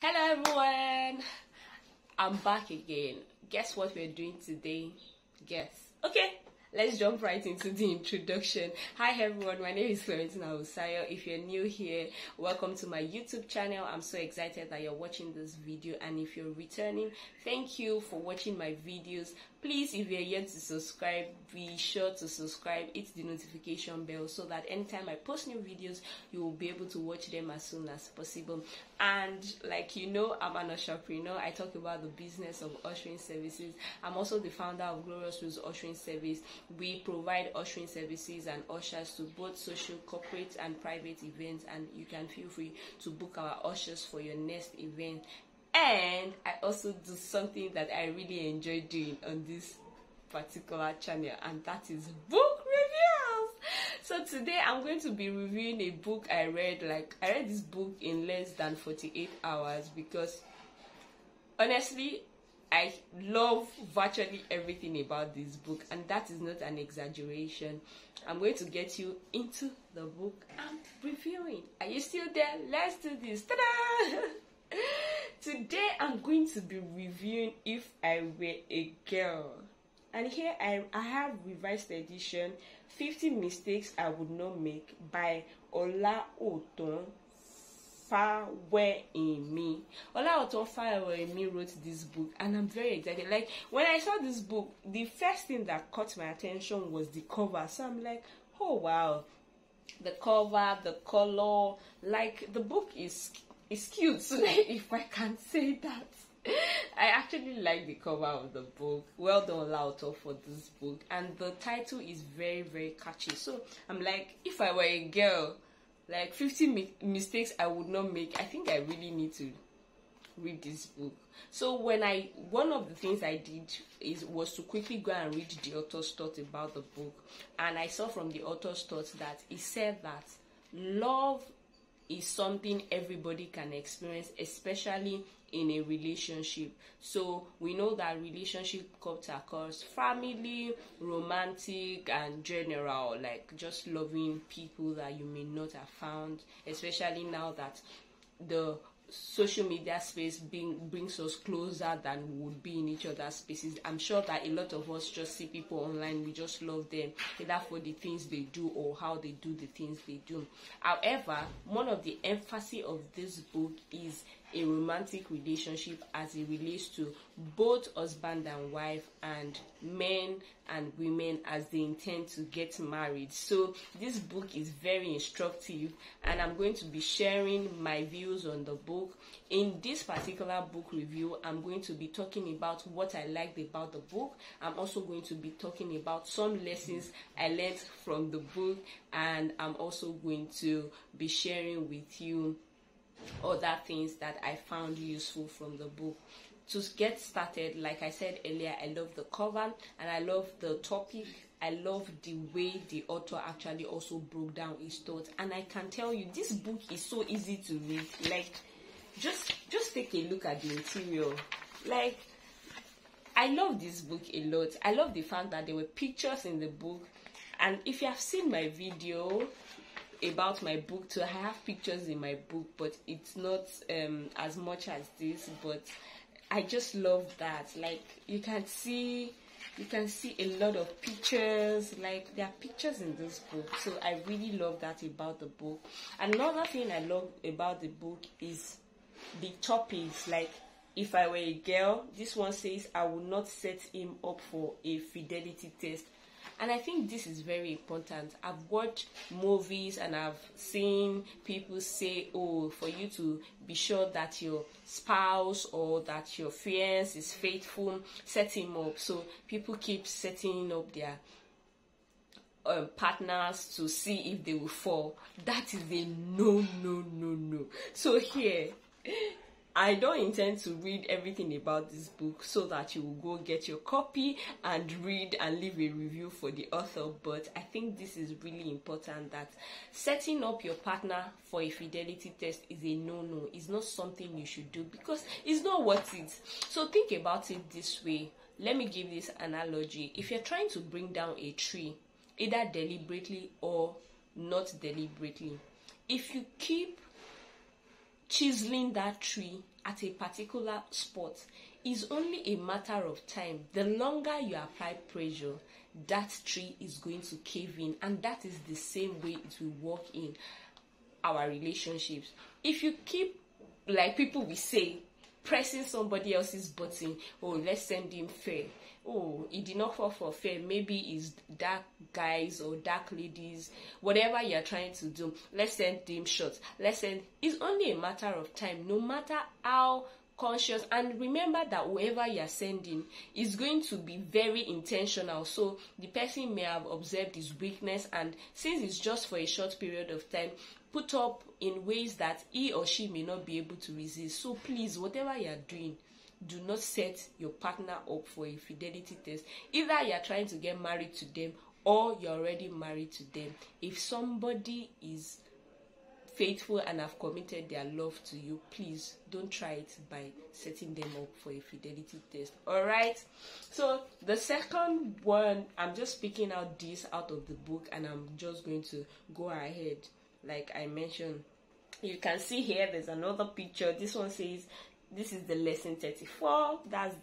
Hello everyone, I'm back again. Guess what we're doing today? Guess. Okay, let's jump right into the introduction. Hi everyone, my name is Clementina. If you're new here, welcome to my YouTube channel. I'm so excited that you're watching this video, and if you're returning, thank you for watching my videos. Please, if you're yet to subscribe, be sure to subscribe, hit the notification bell so that anytime I post new videos, you will be able to watch them as soon as possible. And like you know, I'm an Usherpreneur. I talk about the business of ushering services. I'm also the founder of Gloriouswills Ushering Services. We provide ushering services and ushers to both social, corporate, and private events, and you can feel free to book our ushers for your next event. And I also do something that I really enjoy doing on this particular channel, and that is book reviews. So today I'm going to be reviewing a book I read. I read this book in less than 48 hours because honestly I love virtually everything about this book, and that is not an exaggeration. I'm going to get you into the book I'm reviewing. Are you still there? Let's do this. Ta-da! Today I'm going to be reviewing If I Were a Girl, and here I have revised edition 50 Mistakes I Would Not Make by Olaotan Fawehinmi. Olaotan Fawehinmi wrote this book, and I'm very excited. Like, when I saw this book, the first thing that caught my attention was the cover. So I'm like, oh wow, the cover, the color, like the book is cute, if I can say that. I actually like the cover of the book. Well done, Olaotan, for this book, and the title is very, very catchy. So I'm like, if I were a girl, like 50 mistakes I would not make. I think I really need to read this book. So one of the things I did was to quickly go and read the author's thoughts about the book, and I saw from the author's thoughts that he said that love is something everybody can experience, especially in a relationship. So we know that relationship cuts across family, romantic, and general, like just loving people that you may not have found, especially now that the social media space brings us closer than we would be in each other's spaces. I'm sure that a lot of us just see people online, we just love them either for the things they do or how they do the things they do. However, one of the emphasis of this book is a romantic relationship as it relates to both husband and wife, and men and women as they intend to get married. So this book is very instructive, and I'm going to be sharing my views on the book. In this particular book review, I'm going to be talking about what I liked about the book. I'm also going to be talking about some lessons I learned from the book, and I'm also going to be sharing with you other things that I found useful from the book. To get started, like I said earlier, I love the cover and I love the topic. I love the way the author actually also broke down his thoughts, and I can tell you this book is so easy to read. Like, just take a look at the interior. Like, I love this book a lot. I love the fact that there were pictures in the book, and if you have seen my video about my book too, I have pictures in my book, but it's not as much as this. But I just love that. Like, you can see a lot of pictures. Like, there are pictures in this book, so I really love that about the book. Another thing I love about the book is the topics. Like, if I were a girl, this one says I would not set him up for a fidelity test. And I think this is very important. I've watched movies and I've seen people say, oh, for you to be sure that your spouse or that your fiancé is faithful, set him up. So people keep setting up their partners to see if they will fall. That is a no. So here, I don't intend to read everything about this book so that you will go get your copy and read and leave a review for the author, but I think this is really important, that setting up your partner for a fidelity test is a no-no. It's not something you should do because it's not worth it. So think about it this way. Let me give this analogy. If you're trying to bring down a tree, either deliberately or not deliberately, if you keep chiseling that tree at a particular spot, it's only a matter of time. The longer you apply pressure, that tree is going to cave in, and that is the same way it will work in our relationships. If you keep, like people will say, pressing somebody else's button, oh, let's send him fair. Oh, it did not fall for fair. Maybe it's dark guys or dark ladies, whatever you're trying to do. Let's send them shots. It's only a matter of time, no matter how conscious. And remember that whoever you're sending is going to be very intentional. So the person may have observed his weakness, and since it's just for a short period of time, put up in ways that he or she may not be able to resist. So please, whatever you're doing, do not set your partner up for a fidelity test. Either you're trying to get married to them or you're already married to them. If somebody is faithful and have committed their love to you, please don't try it by setting them up for a fidelity test. All right, so the second one, I'm just picking out this out of the book, and I'm just going to go ahead. Like I mentioned, you can see here there's another picture. This one says, this is the lesson 34. That's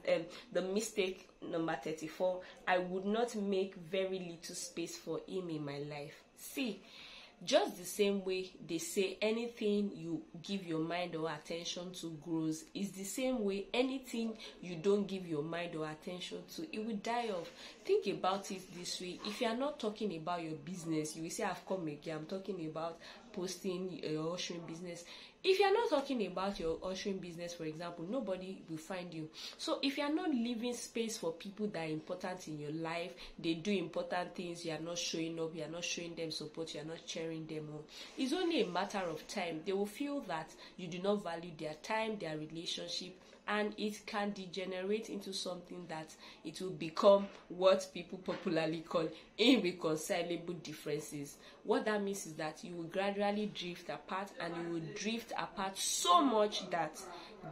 the mistake number 34. I would not make very little space for him in my life. See, just the same way they say anything you give your mind or attention to grows, is the same way anything you don't give your mind or attention to, it will die off. Think about it this way. If you are not talking about your business, you will say, I've come again, I'm talking about posting your ushering business. If you are not talking about your ushering business, for example, nobody will find you. So if you are not leaving space for people that are important in your life, they do important things, you are not showing up, you are not showing them support, you are not cheering them on, it's only a matter of time. They will feel that you do not value their time, their relationship, and it can degenerate into something that it will become what people popularly call irreconcilable differences. What that means is that you will gradually drift apart, and you will drift apart so much that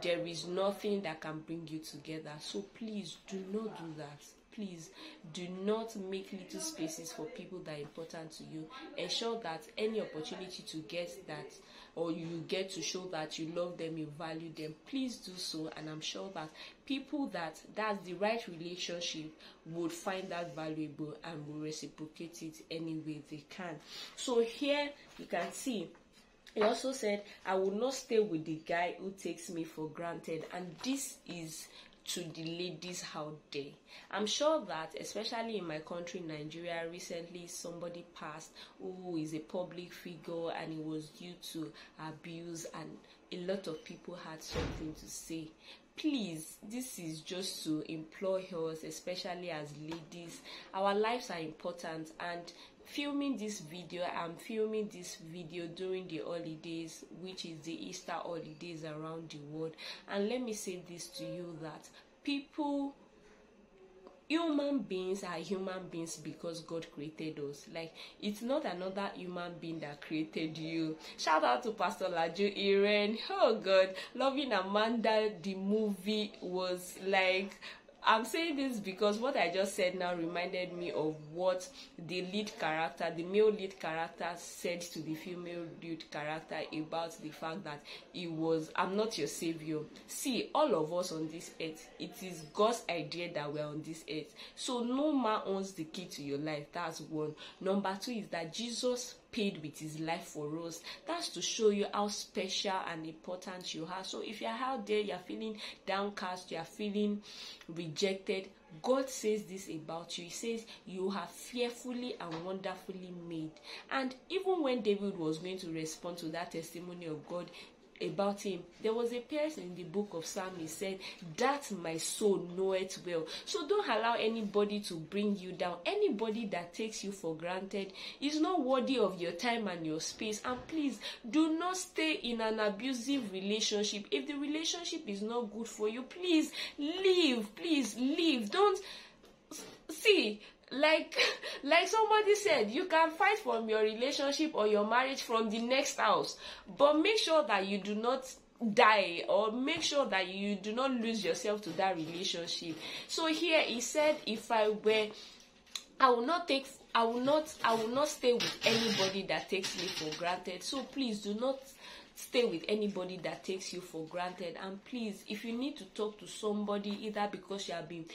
there is nothing that can bring you together. So please do not do that. Please do not make little spaces for people that are important to you. Ensure that any opportunity to get that, or you get to show that you love them, you value them, please do so. And I'm sure that people that's the right relationship would find that valuable and will reciprocate it any way they can. So here you can see, he also said, I will not stay with the guy who takes me for granted. And this is to the ladies out there. I'm sure that, especially in my country, Nigeria, recently somebody passed who is a public figure, and it was due to abuse, and a lot of people had something to say. Please, this is just to implore us, especially as ladies. Our lives are important, and I'm filming this video during the holidays, which is the Easter holidays around the world. And let me say this to you, that human beings are human beings because God created us. Like, it's not another human being that created you. Shout out to Pastor Laju Irene. Oh God, Loving Amanda, the movie was like, I'm saying this because what I just said now reminded me of what the male lead character said to the female lead character about the fact that I'm not your savior. See, all of us on this earth, it is God's idea that we're on this earth. So no man owns the key to your life. That's one. Number two is that Jesus paid with his life for us. That's to show you how special and important you are. So if you're out there, you're feeling downcast, you're feeling rejected, God says this about you. He says you are fearfully and wonderfully made. And even when David was going to respond to that testimony of God about him, there was a person in the book of Psalms, he said, that my soul knoweth well. So don't allow anybody to bring you down. Anybody that takes you for granted is not worthy of your time and your space. And please do not stay in an abusive relationship. If the relationship is not good for you, please leave. Please leave. Don't see, like somebody said, you can fight from your relationship or your marriage from the next house, but make sure that you do not die, or make sure that you do not lose yourself to that relationship. So here he said, I will not stay with anybody that takes me for granted. So please do not stay with anybody that takes you for granted. And please, if you need to talk to somebody, either because you have been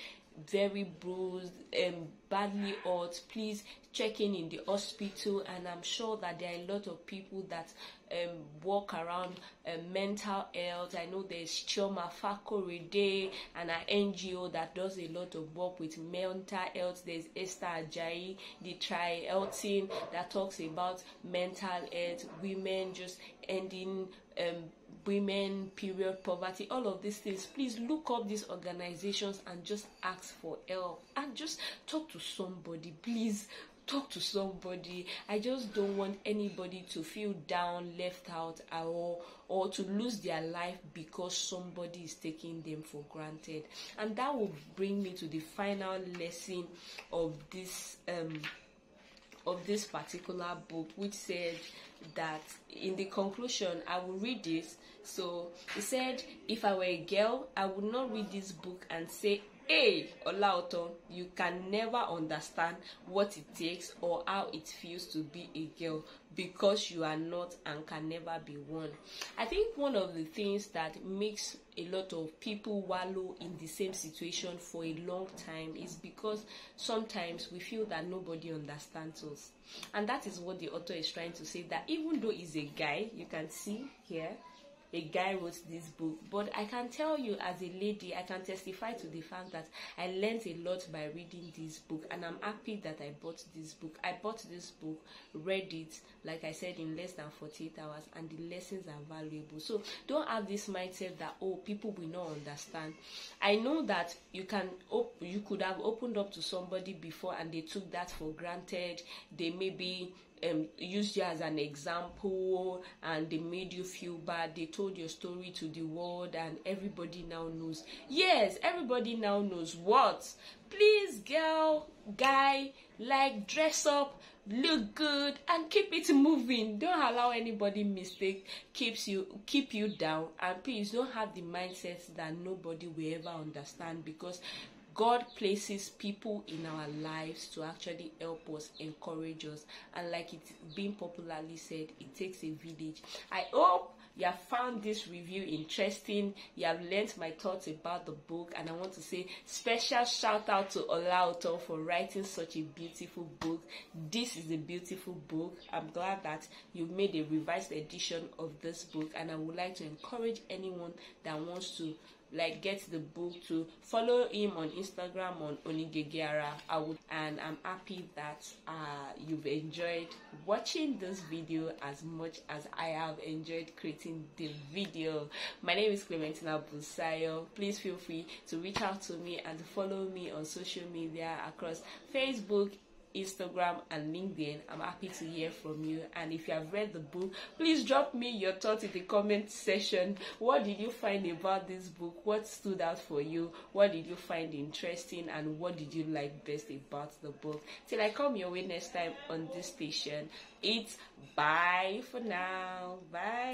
very bruised, badly hurt, please check in the hospital. And I'm sure that there are a lot of people that walk around mental health. I know there's Chioma Fakorede and an NGO that does a lot of work with mental health. There's Esther Ajayi, the Tri-Healthing, that talks about mental health, women just ending women period poverty, all of these things. Please look up these organizations and just ask for help and just talk to somebody. Please talk to somebody. I just don't want anybody to feel down, left out, or to lose their life because somebody is taking them for granted. And that will bring me to the final lesson of this particular book, which said that in the conclusion, I will read this. So it said, if I were a girl, I would not read this book and say, hey, Olaotan, you can never understand what it takes or how it feels to be a girl, because you are not and can never be one. I think one of the things that makes a lot of people wallow in the same situation for a long time is because sometimes we feel that nobody understands us. And that is what the author is trying to say, that even though he's a guy, you can see here, a guy wrote this book, but I can tell you as a lady, I can testify to the fact that I learned a lot by reading this book, and I'm happy that I bought this book. I bought this book, read it, like I said, in less than 48 hours, and the lessons are valuable. So don't have this mindset that, oh, people will not understand. I know that you could have opened up to somebody before and they took that for granted. They maybe used you as an example and they made you feel bad. They told your story to the world and everybody now knows. Yes, everybody now knows what. Please, girl, guy, like, dress up, look good, and keep it moving. Don't allow anybody mistake keep you down. And please don't have the mindset that nobody will ever understand, because God places people in our lives to actually help us, encourage us, and like it's been popularly said, it takes a village. I hope you have found this review interesting. You have learned my thoughts about the book, and I want to say special shout out to Olaotan for writing such a beautiful book. This is a beautiful book. I'm glad that you've made a revised edition of this book, and I would like to encourage anyone that wants to get the book to follow him on Instagram on Onigegiara. And I'm happy that you've enjoyed watching this video as much as I have enjoyed creating the video. My name is Clementina. Please feel free to reach out to me and to follow me on social media across Facebook, Instagram, and LinkedIn. I'm happy to hear from you. And if you have read the book, please drop me your thoughts in the comment section. What did you find about this book? What stood out for you? What did you find interesting? And what did you like best about the book? Till I come your way next time on this station, it's bye for now. Bye.